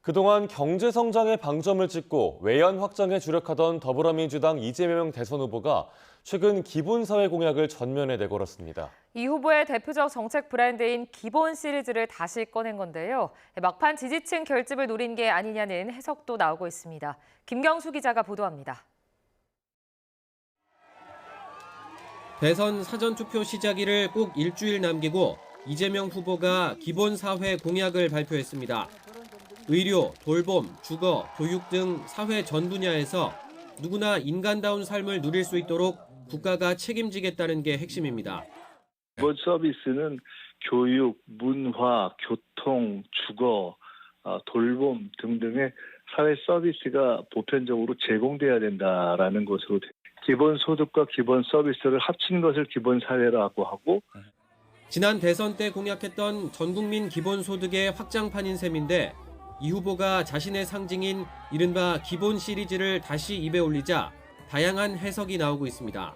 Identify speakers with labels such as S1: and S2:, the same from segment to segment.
S1: 그동안 경제 성장에 방점을 찍고 외연 확장에 주력하던 더불어민주당 이재명 대선 후보가 최근 기본사회 공약을 전면에 내걸었습니다.
S2: 이 후보의 대표적 정책 브랜드인 기본 시리즈를 다시 꺼낸 건데요. 막판 지지층 결집을 노린 게 아니냐는 해석도 나오고 있습니다. 김경수 기자가 보도합니다.
S3: 대선 사전투표 시작일을 꼭 일주일 남기고 이재명 후보가 기본사회 공약을 발표했습니다. 의료, 돌봄, 주거, 교육 등 사회 전 분야에서 누구나 인간다운 삶을 누릴 수 있도록 국가가 책임지겠다는 게 핵심입니다.
S4: 기본 서비스는 교육, 문화, 교통, 주거, 돌봄 등등의 사회 서비스가 보편적으로 제공돼야 된다라는 것으로 기본 소득과 기본 서비스를 합친 것을 기본 사회라고 하고
S3: 지난 대선 때 공약했던 전국민 기본소득의 확장판인 셈인데 이 후보가 자신의 상징인 이른바 기본 시리즈를 다시 입에 올리자 다양한 해석이 나오고 있습니다.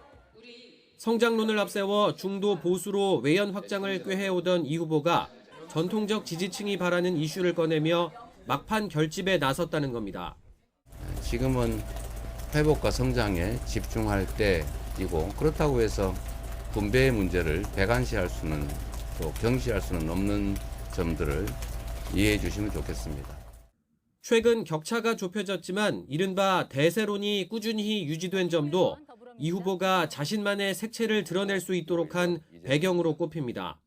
S3: 성장론을 앞세워 중도 보수로 외연 확장을 꾀해오던 이 후보가 전통적 지지층이 바라는 이슈를 꺼내며 막판 결집에 나섰다는 겁니다.
S5: 지금은 회복과 성장에 집중할 때이고 그렇다고 해서 분배의 문제를 배관시할 수는 또 경시할 수는 없는 점들을 이해해 주시면 좋겠습니다.
S3: 최근 격차가 좁혀졌지만 이른바 대세론이 꾸준히 유지된 점도 이 후보가 자신만의 색채를 드러낼 수 있도록 한 배경으로 꼽힙니다.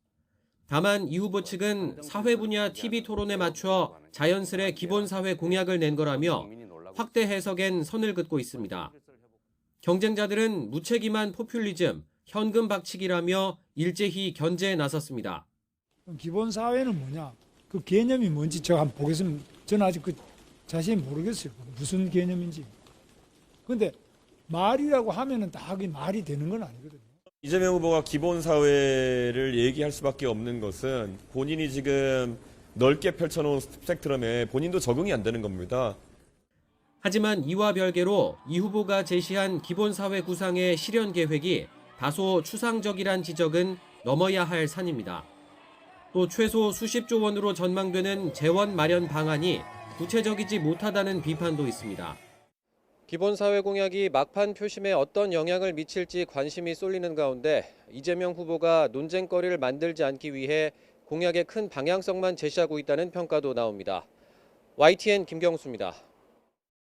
S3: 다만 이 후보 측은 사회 분야 TV 토론에 맞춰 자연스레 기본사회 공약을 낸 거라며 확대 해석엔 선을 긋고 있습니다. 경쟁자들은 무책임한 포퓰리즘, 현금 박치기라며 일제히 견제에 나섰습니다.
S6: 기본사회는 뭐냐? 그 개념이 뭔지 제가 한번 보겠습니다. 저는 아직 그 자세히 모르겠어요. 무슨 개념인지. 그런데 말이라고 하면은 다 그게 말이 되는 건 아니거든요.
S7: 이재명 후보가 기본사회를 얘기할 수밖에 없는 것은 본인이 지금 넓게 펼쳐놓은 스펙트럼에 본인도 적응이 안 되는 겁니다.
S3: 하지만 이와 별개로 이 후보가 제시한 기본사회 구상의 실현 계획이 다소 추상적이란 지적은 넘어야 할 산입니다. 또 최소 수십조 원으로 전망되는 재원 마련 방안이 구체적이지 못하다는 비판도 있습니다. 기본사회 공약이 막판 표심에 어떤 영향을 미칠지 관심이 쏠리는 가운데 이재명 후보가 논쟁거리를 만들지 않기 위해 공약의 큰 방향성만 제시하고 있다는 평가도 나옵니다. YTN 김경수입니다.